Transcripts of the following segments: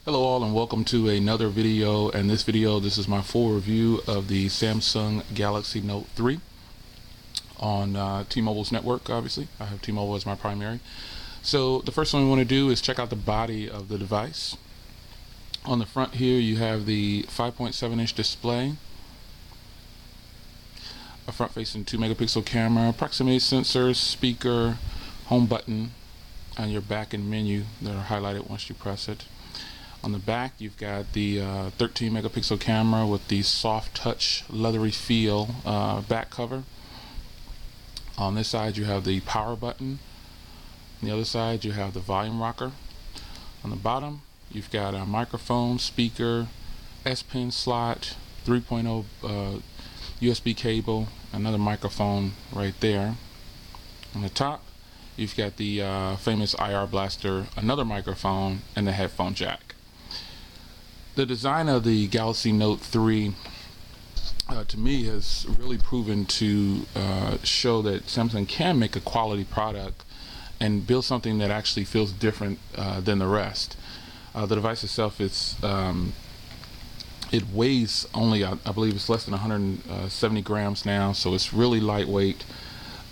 Hello all and welcome to another video. And this is my full review of the Samsung Galaxy Note 3 on T-Mobile's network. Obviously I have T-Mobile as my primary. So the first thing we want to do is check out the body of the device. On the front here you have the 5.7-inch display, a front-facing 2-megapixel camera, proximity sensor, speaker, home button, and your back and menu that are highlighted once you press it. On the back you've got the 13 megapixel camera with the soft touch leathery feel back cover. On this side you have the power button. On the other side you have the volume rocker. On the bottom you've got a microphone, speaker, S Pen slot, 3.0 USB cable, another microphone right there. On the top you've got the famous IR blaster, another microphone, and the headphone jack. The design of the Galaxy Note 3 to me has really proven to show that Samsung can make a quality product and build something that actually feels different than the rest. The device itself is it weighs only, I believe it's less than 170 grams now, so it's really lightweight.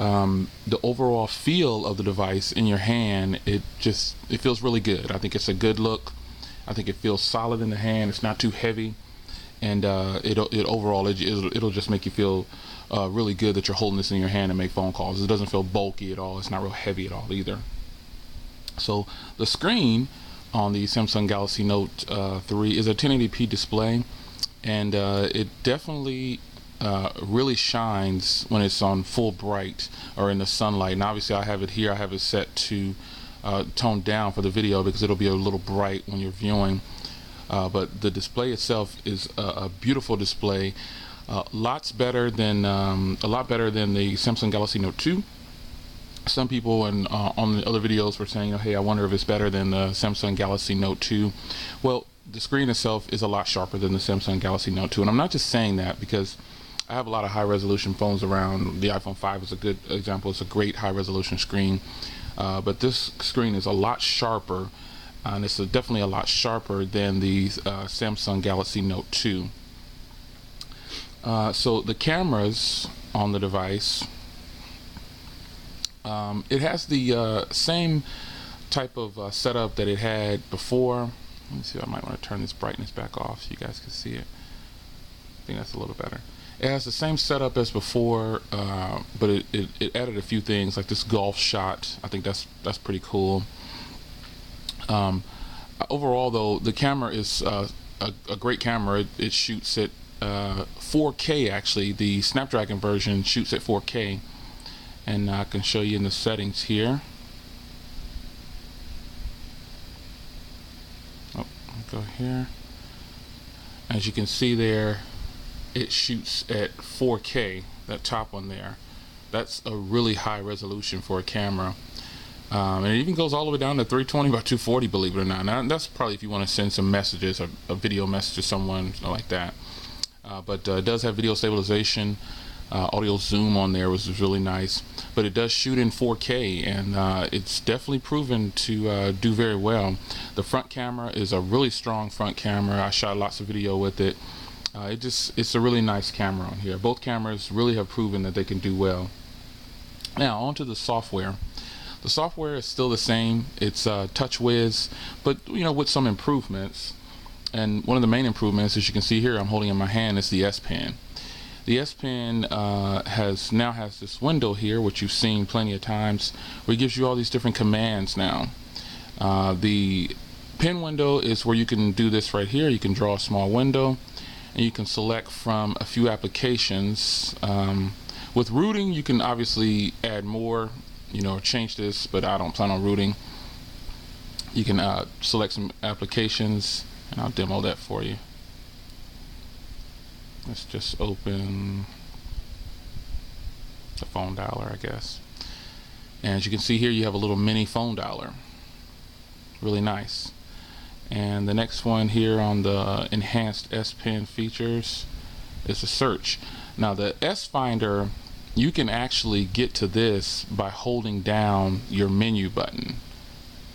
The overall feel of the device in your hand, it feels really good. I think it's a good look. I think it feels solid in the hand. It's not too heavy, and it'll just make you feel really good that you're holding this in your hand and make phone calls. It doesn't feel bulky at all. It's not real heavy at all either. So the screen on the Samsung Galaxy Note 3 is a 1080p display, and it definitely really shines when it's on full bright or in the sunlight. And obviously I have it here. I have it set to toned down for the video because it'll be a little bright when you're viewing, but the display itself is a beautiful display, a lot better than the Samsung Galaxy Note 2. Some people on the other videos were saying, hey, I wonder if it's better than the Samsung Galaxy Note 2. Well, the screen itself is a lot sharper than the Samsung Galaxy Note 2, and I'm not just saying that because I have a lot of high resolution phones around. The iPhone 5 is a good example. It's a great high resolution screen. But this screen is a lot sharper, and it's definitely a lot sharper than the Samsung Galaxy Note 2. So the cameras on the device, it has the same type of setup that it had before. Let me see, I might want to turn this brightness back off so you guys can see it. I think that's a little better. It has the same setup as before, but it added a few things like this golf shot. I think that's pretty cool. Overall, though, the camera is a great camera. It shoots at 4K. Actually, the Snapdragon version shoots at 4K, and I can show you in the settings here. Oh, I'll go here. As you can see there, it shoots at 4K, that top one there. That's a really high resolution for a camera. And it even goes all the way down to 320 by 240, believe it or not. Now, that's probably if you want to send some messages, a video message to someone, something like that. But it does have video stabilization, audio zoom on there, which is really nice. But it does shoot in 4K, and it's definitely proven to do very well. The front camera is a really strong front camera. I shot lots of video with it. It's a really nice camera on here. Both cameras really have proven that they can do well. Now onto the software. The software is still the same. It's TouchWiz, but with some improvements. And one of the main improvements, as you can see here, I'm holding in my hand, is the S Pen. The S Pen now has this window here, which you've seen plenty of times, where it gives you all these different commands now. The pen window is where you can do this right here. You can draw a small window, and you can select from a few applications. With rooting, you can obviously add more, change this, but I don't plan on rooting. You can select some applications, and I'll demo that for you. Let's just open the phone dialer, I guess. And as you can see here, you have a little mini phone dialer. Really nice. And the next one here on the enhanced S Pen features is a search. Now the S Finder, you can actually get to this by holding down your menu button.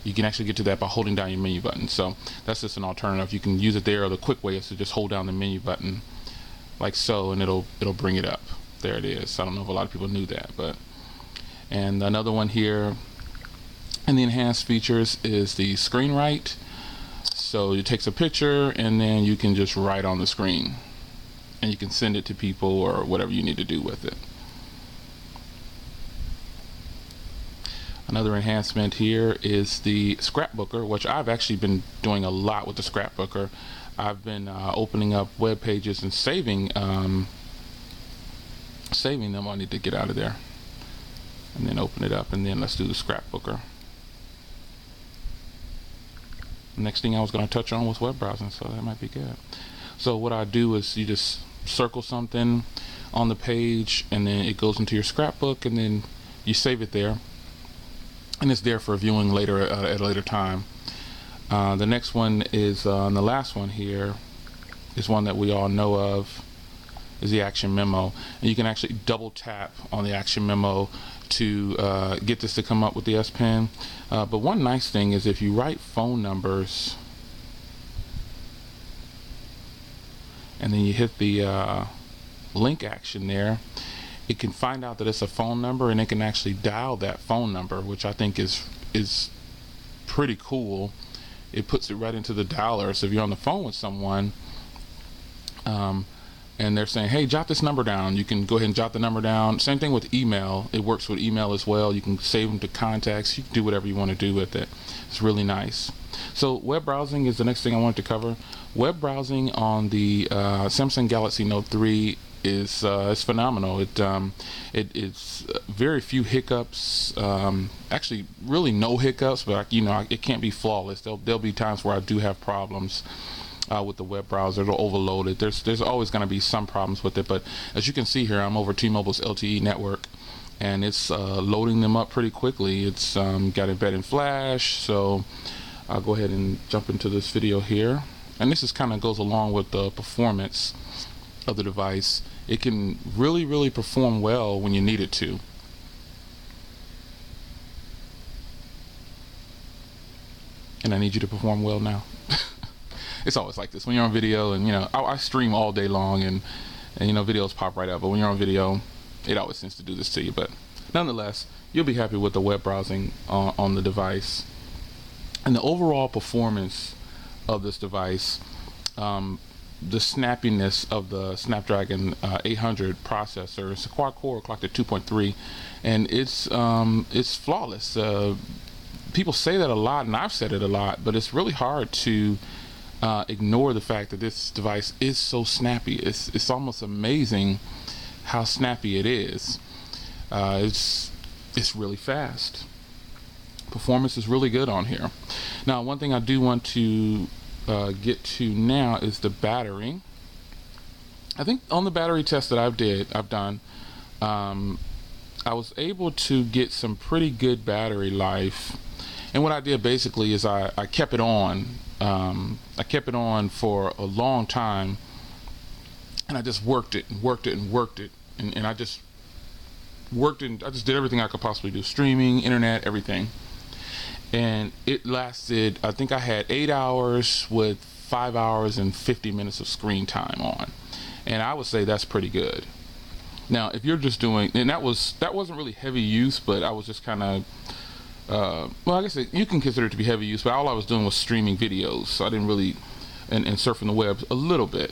You can actually get to that by holding down your menu button. So that's just an alternative. You can use it there, or the quick way is to just hold down the menu button like so, and it'll bring it up. There it is. I don't know if a lot of people knew that, but. And another one here in the enhanced features is the screen write. So it takes a picture and then you can just write on the screen, and you can send it to people or whatever you need to do with it. Another enhancement here is the scrapbooker, which I've actually been doing a lot with the scrapbooker. I've been opening up web pages and saving them. I need to get out of there and then open it up, and then let's do the scrapbooker. Next thing I was going to touch on was web browsing, so that might be good. So what I do is you just circle something on the page, and then it goes into your scrapbook, and then you save it there, and it's there for viewing later at a later time. The next one is, and the last one here is one that we all know of, is the action memo. And you can actually double tap on the action memo to get this to come up with the S Pen. But one nice thing is if you write phone numbers and then you hit the link action there, it can find out that it's a phone number, and it can actually dial that phone number, which I think is pretty cool. It puts it right into the dialer. So if you're on the phone with someone and they're saying, hey, jot this number down, you can go ahead and jot the number down. Same thing with email. It works with email as well. You can save them to contacts. You can do whatever you want to do with it. It's really nice. So web browsing is the next thing I wanted to cover. Web browsing on the Samsung Galaxy Note 3 is phenomenal. It's very few hiccups, actually really no hiccups, but it can't be flawless. There'll be times where I do have problems with the web browser. It'll overload it. There's always going to be some problems with it, but as you can see here, I'm over T-Mobile's LTE network, and it's loading them up pretty quickly. It's got embedded Flash, so I'll go ahead and jump into this video here, and this kind of goes along with the performance of the device. It can really perform well when you need it to. And I need you to perform well now. It's always like this when you're on video, and I stream all day long, and videos pop right up, but when you're on video, it always tends to do this to you. But nonetheless, you'll be happy with the web browsing on the device. And the overall performance of this device, the snappiness of the Snapdragon 800 processor. It's a quad core clocked at 2.3, and it's flawless. People say that a lot, and I've said it a lot, but it's really hard to ignore the fact that this device is so snappy. It's almost amazing how snappy it is. It's really fast. Performance is really good on here. Now, one thing I do want to get to now is the battery. I think on the battery test that I've done, I was able to get some pretty good battery life. And what I did basically is I kept it on. I kept it on for a long time, and I just worked it and worked it and worked it, and I just worked and I just did everything I could possibly do: streaming, internet, everything. And it lasted, I think I had 8 hours with 5 hours and 50 minutes of screen time on, and I would say that's pretty good. Now, if you're just doing, and that wasn't really heavy use, but I was just kind of well, I guess you can consider it to be heavy use, but all I was doing was streaming videos, so I didn't really, and surfing the web a little bit,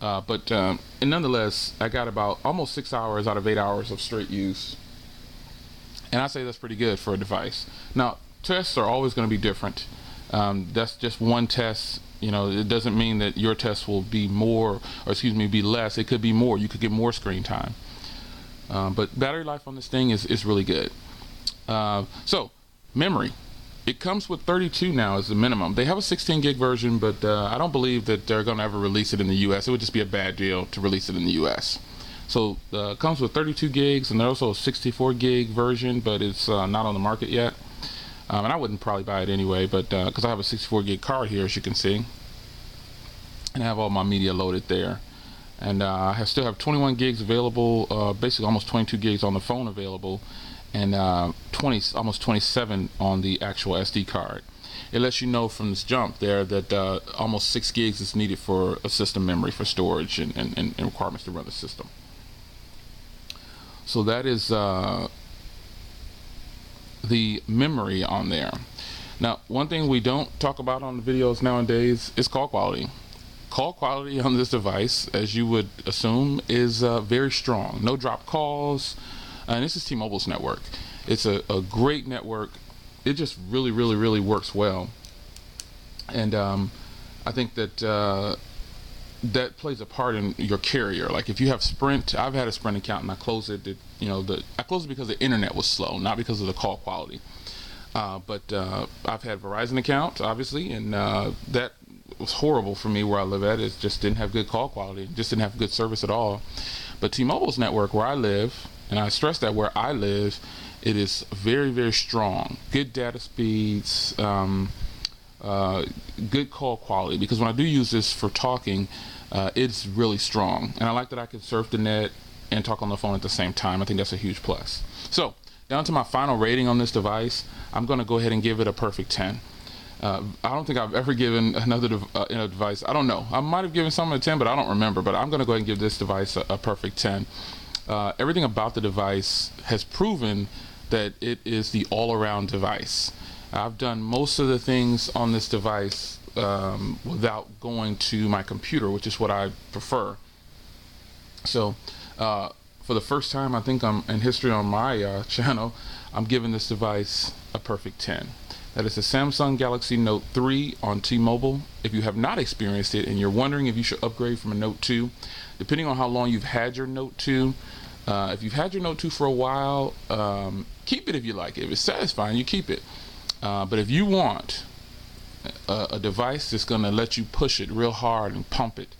and nonetheless, I got about almost 6 hours out of 8 hours of straight use, and I say that's pretty good for a device. Now, tests are always going to be different. That's just one test. It doesn't mean that your test will be more, or be less. It could be more. You could get more screen time. But battery life on this thing is really good. So memory, it comes with 32 now as the minimum. They have a 16 gig version, but I don't believe that they're going to ever release it in the US. It would just be a bad deal to release it in the US. So it comes with 32 gigs, and there's also a 64 gig version, but it's not on the market yet. And I wouldn't probably buy it anyway, but because I have a 64 gig card here, as you can see, and I have all my media loaded there. And I still have 21 gigs available, basically almost 22 gigs on the phone available. and almost 27 on the actual SD card. It lets you know from this jump there that almost 6 gigs is needed for a system memory for storage and requirements to run the system. So that is the memory on there. Now, one thing we don't talk about on the videos nowadays is call quality. Call quality on this device, as you would assume, is very strong. No drop calls, and this is T-Mobile's network. It's a great network. It just really works well, and I think that that plays a part in your carrier. Like if you have Sprint, I've had a Sprint account and I closed it. I closed it because the internet was slow, not because of the call quality. But I've had Verizon account, obviously, and that was horrible for me where I live at. It just didn't have good call quality, just didn't have good service at all. But T-Mobile's network where I live, and I stress that where I live, it is very strong. Good data speeds, good call quality, because when I do use this for talking, it's really strong. And I like that I can surf the net and talk on the phone at the same time. I think that's a huge plus. So down to my final rating on this device, I'm going to go ahead and give it a perfect 10. I don't think I've ever given another device. I don't know. I might have given something a 10, but I don't remember. But I'm going to go ahead and give this device a perfect 10. Everything about the device has proven that it is the all-around device. I've done most of the things on this device without going to my computer, which is what I prefer. So for the first time, I think I'm in history on my channel, I'm giving this device a perfect 10. That is the Samsung Galaxy Note 3 on T-Mobile. If you have not experienced it and you're wondering if you should upgrade from a Note 2, depending on how long you've had your Note 2, if you've had your Note 2 for a while, keep it if you like it. If it's satisfying, you keep it. But if you want a device that's going to let you push it real hard and pump it,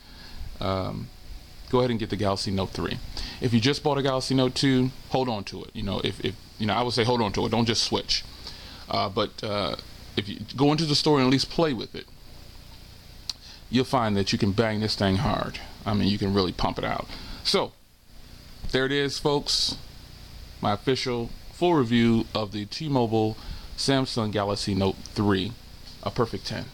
go ahead and get the Galaxy Note 3. If you just bought a Galaxy Note 2, hold on to it. I would say hold on to it. Don't just switch. But if you go into the store and at least play with it, you'll find that you can bang this thing hard. I mean, you can really pump it out. So there it is, folks. My official full review of the T-Mobile Samsung Galaxy Note 3, a perfect 10.